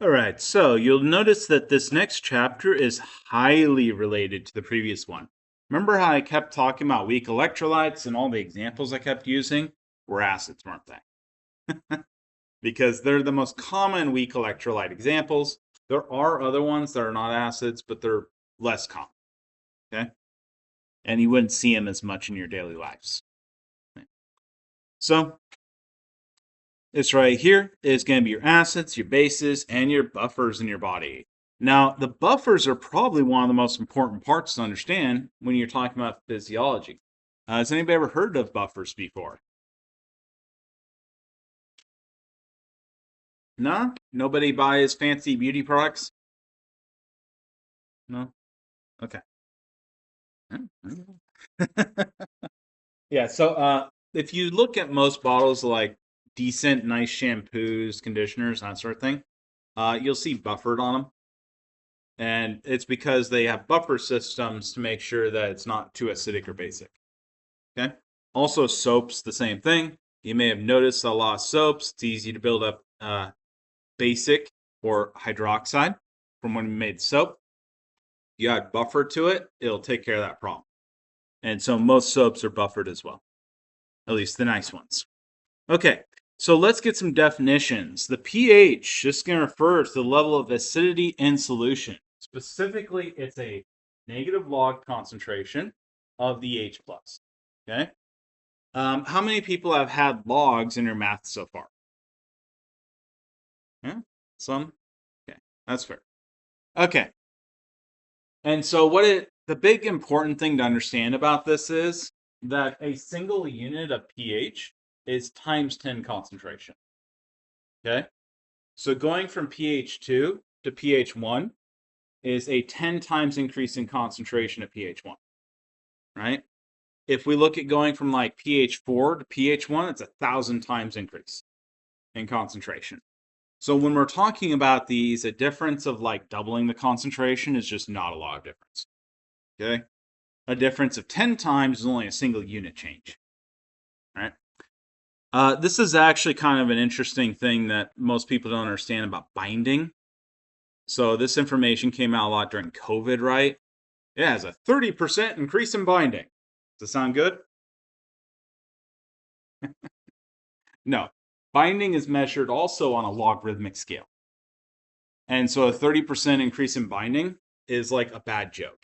All right, so you'll notice that this next chapter is highly related to the previous one. Remember how I kept talking about weak electrolytes and all the examples I kept using were acids, weren't they? Because they're the most common weak electrolyte examples. There are other ones that are not acids, but they're less common, okay? And you wouldn't see them as much in your daily lives. So this right here is going to be your acids, your bases, and your buffers in your body. Now, the buffers are probably one of the most important parts to understand when you're talking about physiology. Has anybody ever heard of buffers before? No? Nobody buys fancy beauty products? No? Okay. Yeah, so if you look at most bottles like decent, nice shampoos, conditioners, that sort of thing, you'll see buffered on them. And it's because they have buffer systems to make sure that it's not too acidic or basic. Okay. Also, soaps, the same thing. You may have noticed a lot of soaps. It's easy to build up basic or hydroxide from when we made soap. You add buffer to it, it'll take care of that problem. And so most soaps are buffered as well, at least the nice ones. Okay, so let's get some definitions. The pH just going to refer to the level of acidity in solution. Specifically, it's a negative log concentration of the H plus. Okay. How many people have had logs in your math so far? Yeah, some. Okay, that's fair. Okay, and so the big important thing to understand about this is that a single unit of pH is times 10 concentration. Okay, so going from pH 2 to pH 1 is a 10 times increase in concentration at pH 1, right? If we look at going from like pH 4 to pH 1, it's 1,000 times increase in concentration. So when we're talking about these, a difference of like doubling the concentration is just not a lot of difference. Okay? A difference of 10 times is only a single unit change. Right? This is actually kind of an interesting thing that most people don't understand about binding. So this information came out a lot during COVID, right? It has a 30% increase in binding. Does that sound good? No. Binding is measured also on a logarithmic scale. And so a 30% increase in binding is like a bad joke.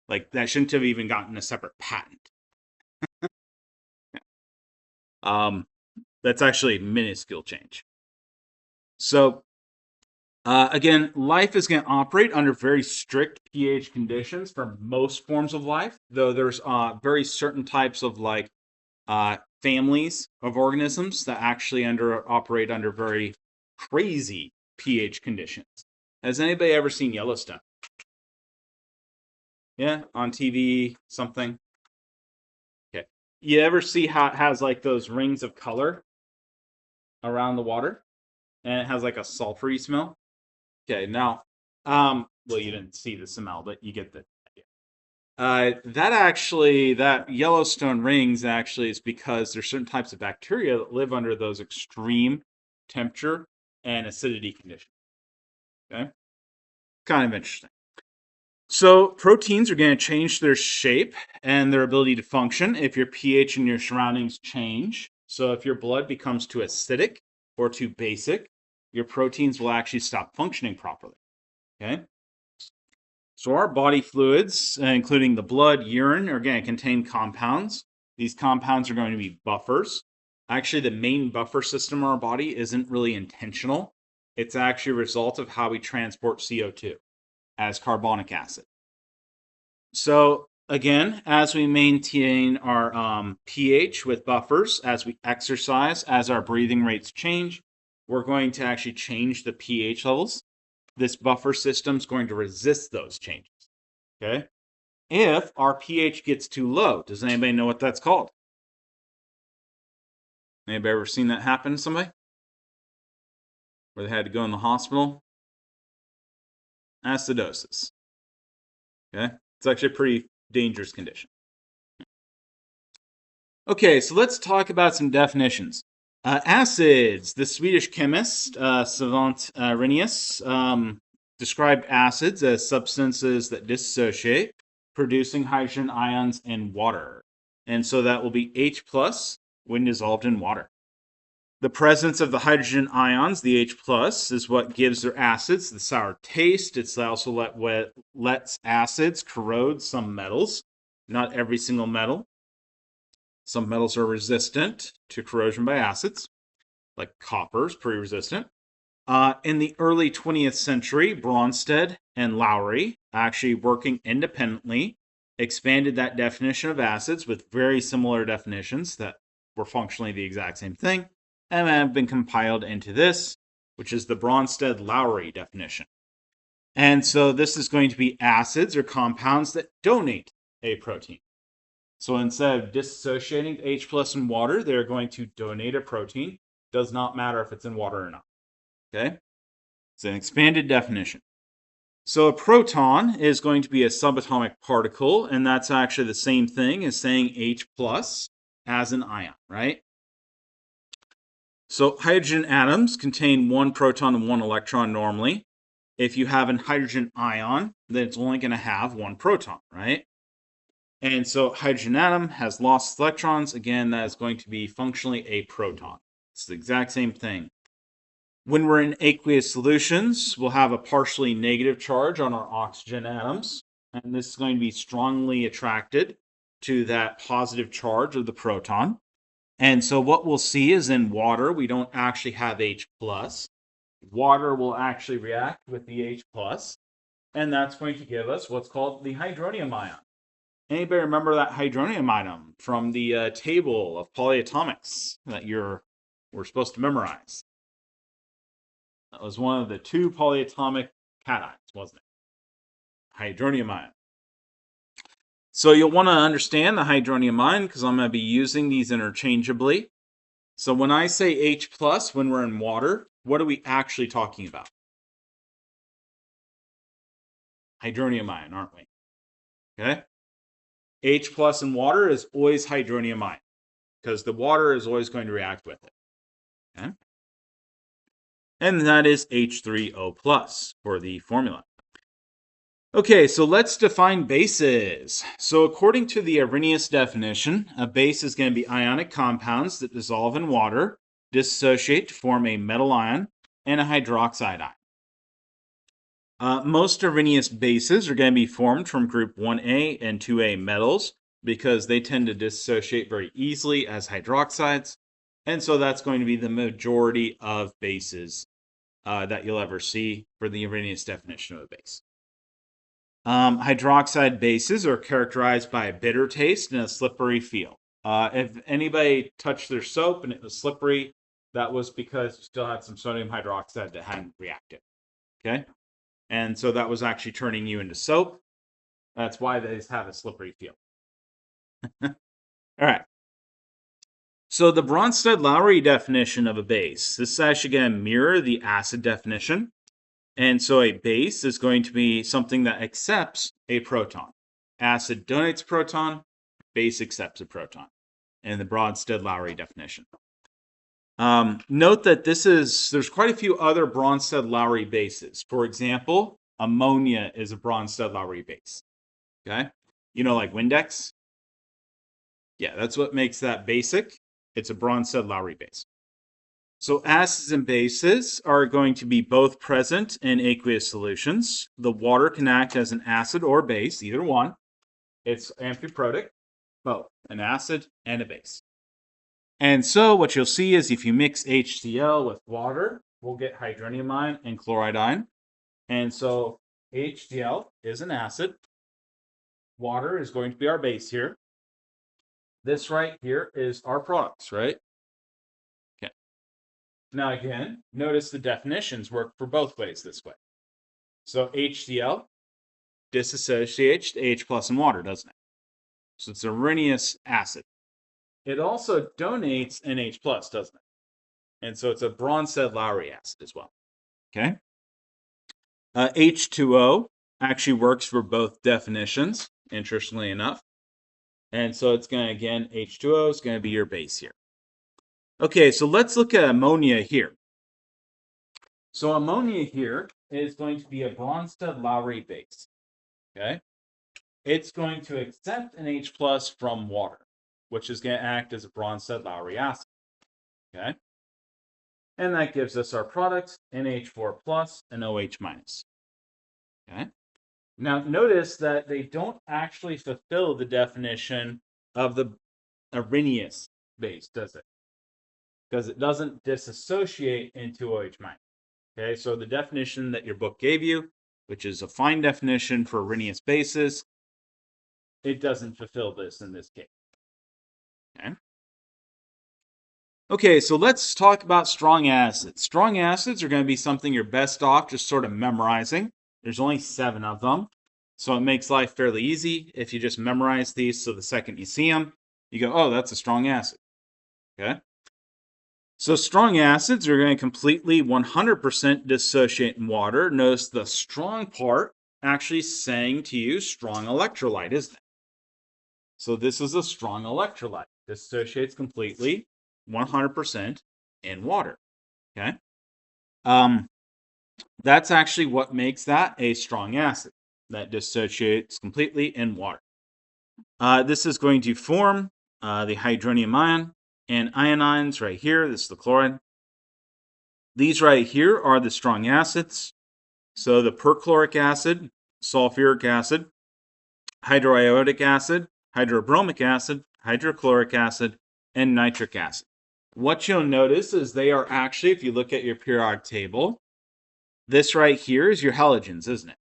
Like that shouldn't have even gotten a separate patent. That's actually a minuscule change. So again, life is going to operate under very strict pH conditions for most forms of life, though there's very certain types of like families of organisms that actually operate under very crazy pH conditions. Has anybody ever seen Yellowstone? Yeah, on TV, something. Okay. You ever see how it has like those rings of color around the water? And it has like a sulfury smell? Okay, now, well, you didn't see the smell, but you get the idea. That Yellowstone rings actually is because there's certain types of bacteria that live under those extreme temperature and acidity conditions. Okay? Kind of interesting. So proteins are going to change their shape and their ability to function if your pH and your surroundings change. So if your blood becomes too acidic or too basic, your proteins will actually stop functioning properly. Okay? So our body fluids, including the blood, urine, are going to contain compounds. These compounds are going to be buffers. Actually, the main buffer system in our body isn't really intentional. It's actually a result of how we transport CO2 as carbonic acid. So again, as we maintain our pH with buffers, as we exercise, as our breathing rates change, we're going to actually change the pH levels. This buffer system is going to resist those changes. Okay. If our pH gets too low, does anybody know what that's called? Anybody ever seen that happen to somebody? Where they had to go in the hospital? Acidosis. Okay. It's actually a pretty dangerous condition. Okay, so let's talk about some definitions. Acids. The Swedish chemist Savant Arrhenius described acids as substances that dissociate, producing hydrogen ions in water. And so that will be H plus when dissolved in water. The presence of the hydrogen ions, the H plus, is what gives their acids the sour taste. It's also lets acids corrode some metals. Not every single metal. Some metals are resistant to corrosion by acids, like copper is pretty resistant. In the early 20th century, Bronsted and Lowry, actually working independently, expanded that definition of acids with very similar definitions that were functionally the exact same thing, and have been compiled into this, which is the Bronsted-Lowry definition. And so this is going to be acids or compounds that donate a protein. So instead of dissociating H plus in water, they're going to donate a protein. Does not matter if it's in water or not. Okay? It's an expanded definition. So a proton is going to be a subatomic particle, and that's actually the same thing as saying H plus as an ion, right? So hydrogen atoms contain one proton and one electron normally. If you have a hydrogen ion, then it's only going to have one proton, right? And so hydrogen atom has lost electrons. Again, that is going to be functionally a proton. It's the exact same thing. When we're in aqueous solutions, we'll have a partially negative charge on our oxygen atoms, and this is going to be strongly attracted to that positive charge of the proton. And so what we'll see is in water, we don't actually have H+. Water will actually react with the H+, and that's going to give us what's called the hydronium ion. Anybody remember that hydronium ion from the table of polyatomics that we're supposed to memorize? That was one of the two polyatomic cations, wasn't it? Hydronium ion. So you'll want to understand the hydronium ion because I'm going to be using these interchangeably. So when I say H+, when we're in water, what are we actually talking about? Hydronium ion, aren't we? Okay? H+ in water is always hydronium ion because the water is always going to react with it. Okay? And that is H3O+ for the formula. Okay, so let's define bases. So according to the Arrhenius definition, a base is going to be ionic compounds that dissolve in water, dissociate to form a metal ion, and a hydroxide ion. Most Arrhenius bases are going to be formed from group 1A and 2A metals because they tend to dissociate very easily as hydroxides. And so that's going to be the majority of bases that you'll ever see for the Arrhenius definition of a base. Hydroxide bases are characterized by a bitter taste and a slippery feel. If anybody touched their soap and it was slippery, that was because you still had some sodium hydroxide that hadn't reacted. Okay? And so that was actually turning you into soap. That's why they have a slippery feel. All right. So the Bronsted-Lowry definition of a base, this is actually going to mirror the acid definition. And so a base is going to be something that accepts a proton. Acid donates a proton, base accepts a proton in the Bronsted-Lowry definition. Note that there's quite a few other Bronsted-Lowry bases. For example, ammonia is a Bronsted-Lowry base. Okay? You know, like Windex? Yeah, that's what makes that basic. It's a Bronsted-Lowry base. So acids and bases are going to be both present in aqueous solutions. The water can act as an acid or base, either one. It's amphiprotic, both an acid and a base. And so what you'll see is if you mix HCl with water, we'll get hydronium ion and chloride ion. And so HCl is an acid. Water is going to be our base here. This right here is our products, right? Okay. Now again, notice the definitions work for both ways this way. So HCl disassociates H+ in water, doesn't it? So it's a Arrhenius acid. It also donates an H+, doesn't it? And so it's a Bronsted-Lowry acid as well. Okay. H2O actually works for both definitions, interestingly enough. And so it's going to, again, H2O is going to be your base here. Okay, so let's look at ammonia here. So ammonia here is going to be a Bronsted-Lowry base. Okay, it's going to accept an H plus from water, which is going to act as a Bronsted-Lowry acid. Okay, and that gives us our product, NH4 plus and OH minus. Okay, now notice that they don't actually fulfill the definition of the Arrhenius base, does it? Because it doesn't dissociate into OH minus. Okay, so the definition that your book gave you, which is a fine definition for Arrhenius bases, it doesn't fulfill this in this case. Okay. Okay, so let's talk about strong acids. Strong acids are going to be something you're best off just sort of memorizing. There's only 7 of them, so it makes life fairly easy if you just memorize these, so the second you see them, you go, oh, that's a strong acid. Okay. So strong acids are going to completely 100% dissociate in water. Notice the strong part actually saying to you strong electrolyte, isn't it? So this is a strong electrolyte. Dissociates completely 100% in water. Okay. That's actually what makes that a strong acid that dissociates completely in water. This is going to form the hydronium ion and ionides right here. This is the chloride. These right here are the strong acids. So the perchloric acid, sulfuric acid, hydroiodic acid, hydrobromic acid, hydrochloric acid, and nitric acid. What you'll notice is they are actually, if you look at your periodic table, this right here is your halogens, isn't it?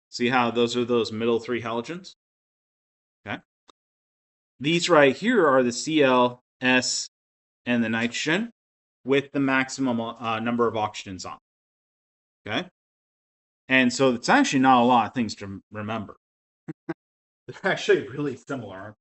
See how those are those middle 3 halogens? Okay. These right here are the Cl, S, and the nitrogen with the maximum number of oxygens on. Okay. And so it's actually not a lot of things to remember. They're actually really similar.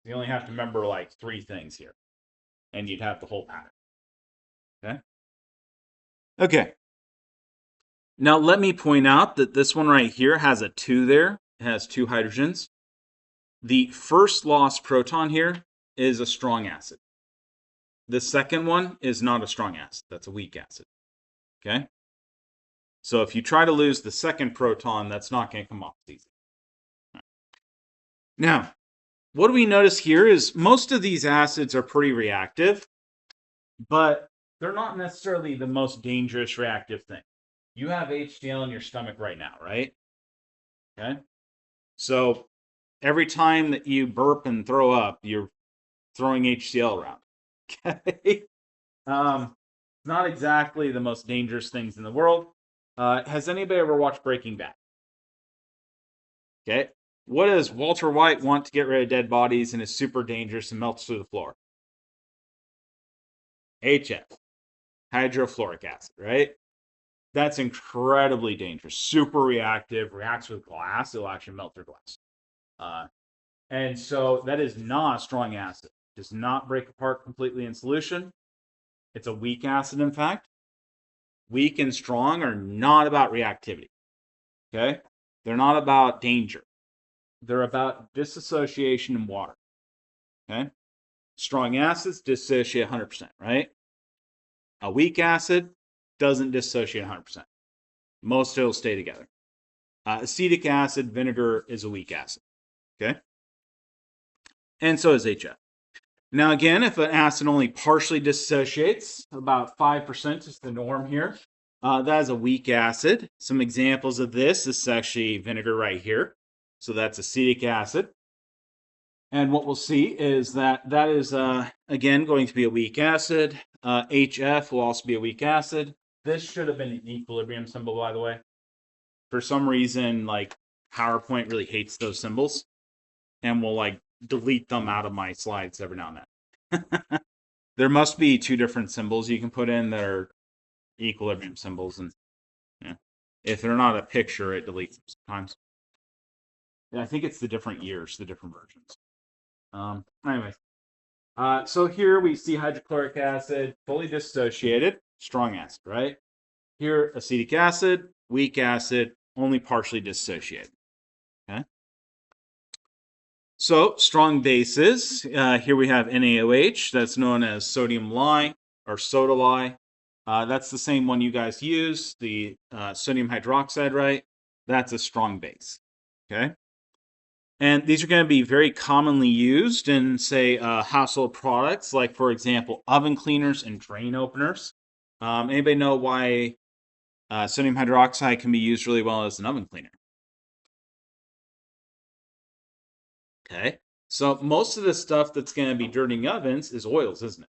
You only have to remember like 3 things here, and you'd have the whole pattern. Okay. Okay. Now let me point out that this one right here has a 2 there. It has 2 hydrogens. The first lost proton here is a strong acid. The second one is not a strong acid. That's a weak acid. Okay? So if you try to lose the second proton, that's not going to come off easy. Right. Now, what do we notice here is most of these acids are pretty reactive, but they're not necessarily the most dangerous reactive thing. You have HCl in your stomach right now, right? Okay? So every time that you burp and throw up, you're throwing HCl around. Okay? Not exactly the most dangerous things in the world. Has anybody ever watched Breaking Bad? Okay. What does Walter White want to get rid of dead bodies and is super dangerous and melts through the floor? HF, hydrofluoric acid, right? That's incredibly dangerous, super reactive, reacts with glass. It'll actually melt through glass. And so that is not a strong acid. It does not break apart completely in solution. It's a weak acid, in fact. Weak and strong are not about reactivity. Okay? They're not about danger. They're about dissociation in water. Okay? Strong acids dissociate 100%, right? A weak acid doesn't dissociate 100%. Most of it will stay together. Acetic acid, vinegar is a weak acid. Okay? And so is HF. Now again, if an acid only partially dissociates, about 5% is the norm here. That is a weak acid. Some examples of this is actually vinegar right here. So that's acetic acid. And what we'll see is that that is, again, going to be a weak acid. HF will also be a weak acid. This should have been an equilibrium symbol, by the way. For some reason, like, PowerPoint really hates those symbols and will, like, delete them out of my slides every now and then. There must be 2 different symbols you can put in that are equilibrium symbols, and yeah, if they're not a picture, it deletes them sometimes. Yeah, I think it's the different years, the different versions. Anyway, so here we see hydrochloric acid, fully dissociated, strong acid, right? Here, acetic acid, weak acid, only partially dissociated. Okay. So strong bases, here we have NaOH, that's known as sodium lye or soda lye. That's the same one you guys use, the sodium hydroxide, right? That's a strong base, okay? And these are going to be very commonly used in, say, household products, like, for example, oven cleaners and drain openers. Anybody know why sodium hydroxide can be used really well as an oven cleaner? Okay, so most of the stuff that's going to be dirtying ovens is oils, isn't it?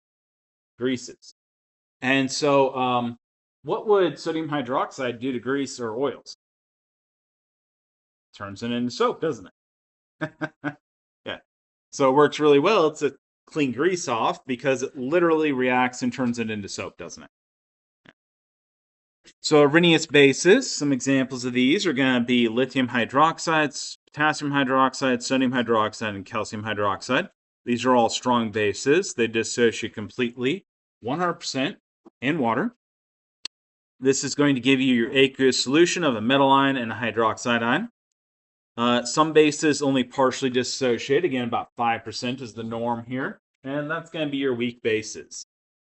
Greases. And so what would sodium hydroxide do to grease or oils? Turns it into soap, doesn't it? Yeah. So it works really well to clean grease off because it literally reacts and turns it into soap, doesn't it? So Arrhenius bases, some examples of these are going to be lithium hydroxides, potassium hydroxide, sodium hydroxide, and calcium hydroxide. These are all strong bases. They dissociate completely, 100% in water. This is going to give you your aqueous solution of a metal ion and a hydroxide ion. Some bases only partially dissociate. Again, about 5% is the norm here. And that's going to be your weak bases.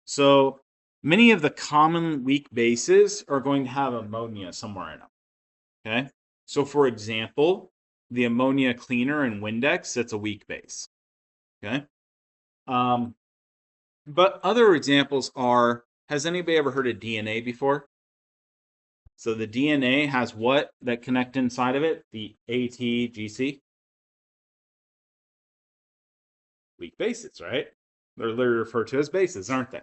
So many of the common weak bases are going to have ammonia somewhere in them. Okay? So for example, the ammonia cleaner in Windex, that's a weak base. Okay? But other examples are, has anybody ever heard of DNA before? So the DNA has what that connect inside of it? The ATGC. Weak bases, right? They're literally referred to as bases, aren't they?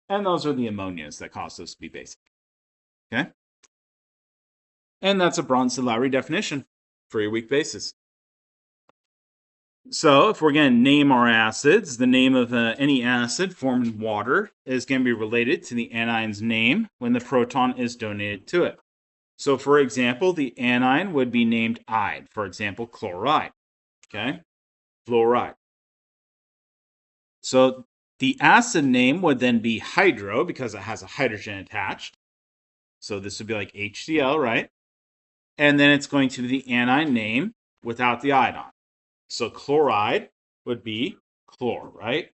And those are the ammonias that cause those to be basic. Okay? And that's a Bronsted-Lowry definition for your weak bases. So if we're going to name our acids, the name of any acid formed in water is going to be related to the anion's name when the proton is donated to it. So for example, the anion would be named ide. For example, chloride. Okay? Fluoride. So the acid name would then be hydro because it has a hydrogen attached. So this would be like HCl, right? And then it's going to be the anion name without the iodine. So chloride would be chlor, right?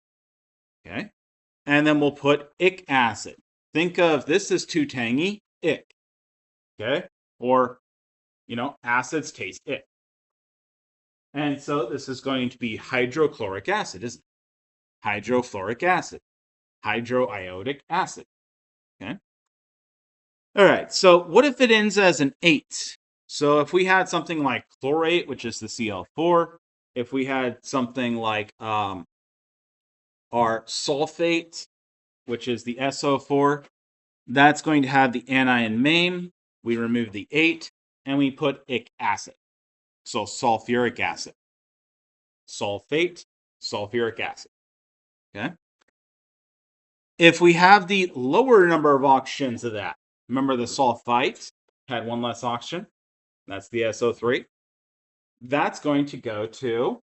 Okay. And then we'll put ic acid. Think of this as too tangy, ic. Okay. Or, acids taste ic. And so this is going to be hydrochloric acid, isn't it? Hydrofluoric acid. Hydroiodic acid. Okay. All right. So what if it ends as an 8? So if we had something like chlorate, which is the Cl4, if we had something like our sulfate, which is the SO4, that's going to have the anion name. We remove the 8 and we put ic acid. So sulfuric acid. Sulfate, sulfuric acid. Okay. If we have the lower number of oxygens of that, remember the sulfite had one less oxygen. That's the SO3. That's going to go to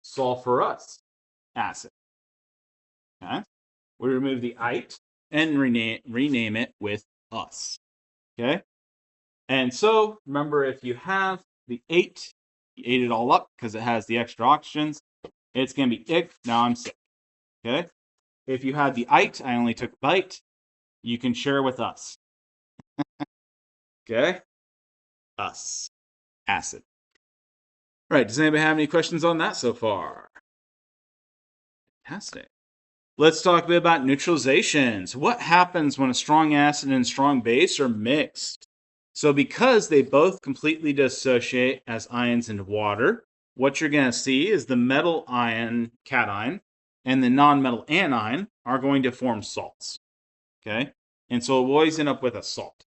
sulfurous acid. Okay. We remove the ite and rename it with us. Okay. And so remember, if you have the 8, you ate it all up because it has the extra oxygens. It's going to be ick. Now I'm sick. Okay. If you had the ite, I only took a bite. You can share with us. Okay. Us. Acid. All right. Does anybody have any questions on that so far? Fantastic. Let's talk a bit about neutralizations. What happens when a strong acid and strong base are mixed? So because they both completely dissociate as ions into water, what you're going to see is the metal ion, cation, and the non-metal anion are going to form salts. Okay? And so we'll always end up with a salt.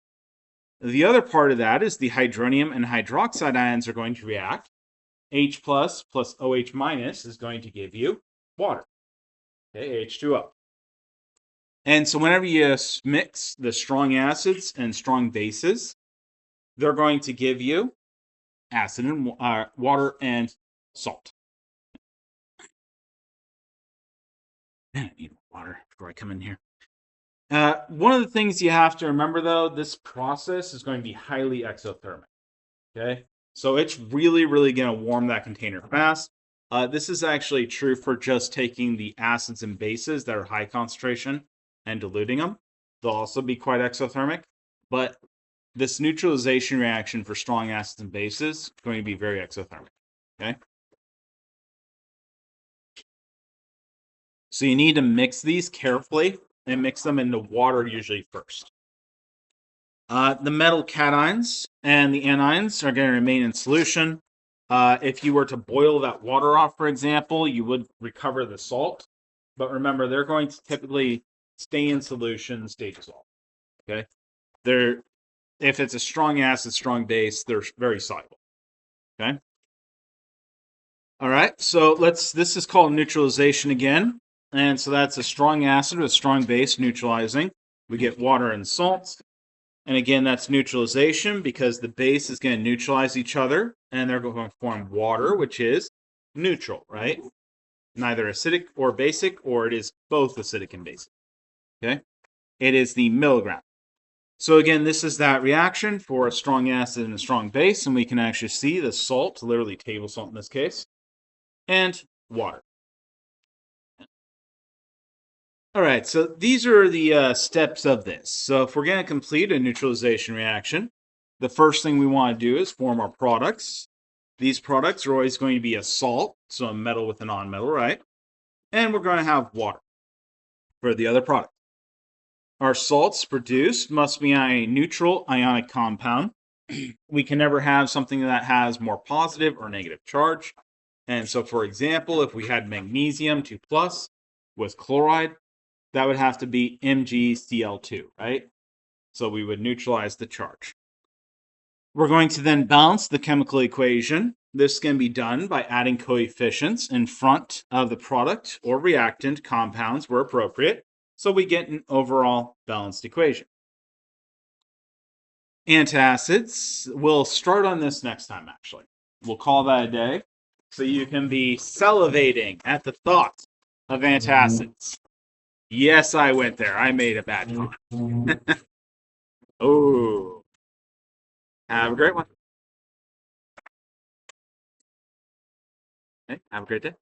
The other part of that is the hydronium and hydroxide ions are going to react. H plus OH minus is going to give you water. Okay, H2O. And so whenever you mix the strong acids and strong bases, they're going to give you acid and water and salt. Man, I need water before I come in here. One of the things you have to remember, though, this process is going to be highly exothermic. Okay, So it's really, really going to warm that container fast. This is actually true for just taking the acids and bases that are high concentration and diluting them. They'll also be quite exothermic, but this neutralization reaction for strong acids and bases is going to be very exothermic. Okay. So you need to mix these carefully and mix them into water usually first. The metal cations and the anions are going to remain in solution. If you were to boil that water off, for example, you would recover the salt. But remember, they're going to typically stay in solution, stay dissolved. Okay? If it's a strong acid, strong base, they're very soluble. Okay? All right, so this is called neutralization again. And so that's a strong acid with a strong base neutralizing. We get water and salt. And again, that's neutralization because the base is going to neutralize each other and they're going to form water, which is neutral, right? Neither acidic or basic, or it is both acidic and basic. Okay? It is the milligram. So again, this is that reaction for a strong acid and a strong base, and we can actually see the salt, literally table salt in this case, and water. All right, so these are the steps of this. So if we're going to complete a neutralization reaction, the first thing we want to do is form our products. These products are always going to be a salt, so a metal with a non-metal, right? And we're going to have water for the other product. Our salts produced must be a neutral ionic compound. We can never have something that has more positive or negative charge. And so, for example, if we had magnesium 2 plus with chloride, that would have to be MgCl2, right? So we would neutralize the charge. We're going to then balance the chemical equation. This can be done by adding coefficients in front of the product or reactant compounds where appropriate, so we get an overall balanced equation. Antacids, we'll start on this next time, actually. We'll call that a day, so you can be salivating at the thought of antacids. Yes, I went there. I made a bad one. Oh, have a great one. Okay, have a great day.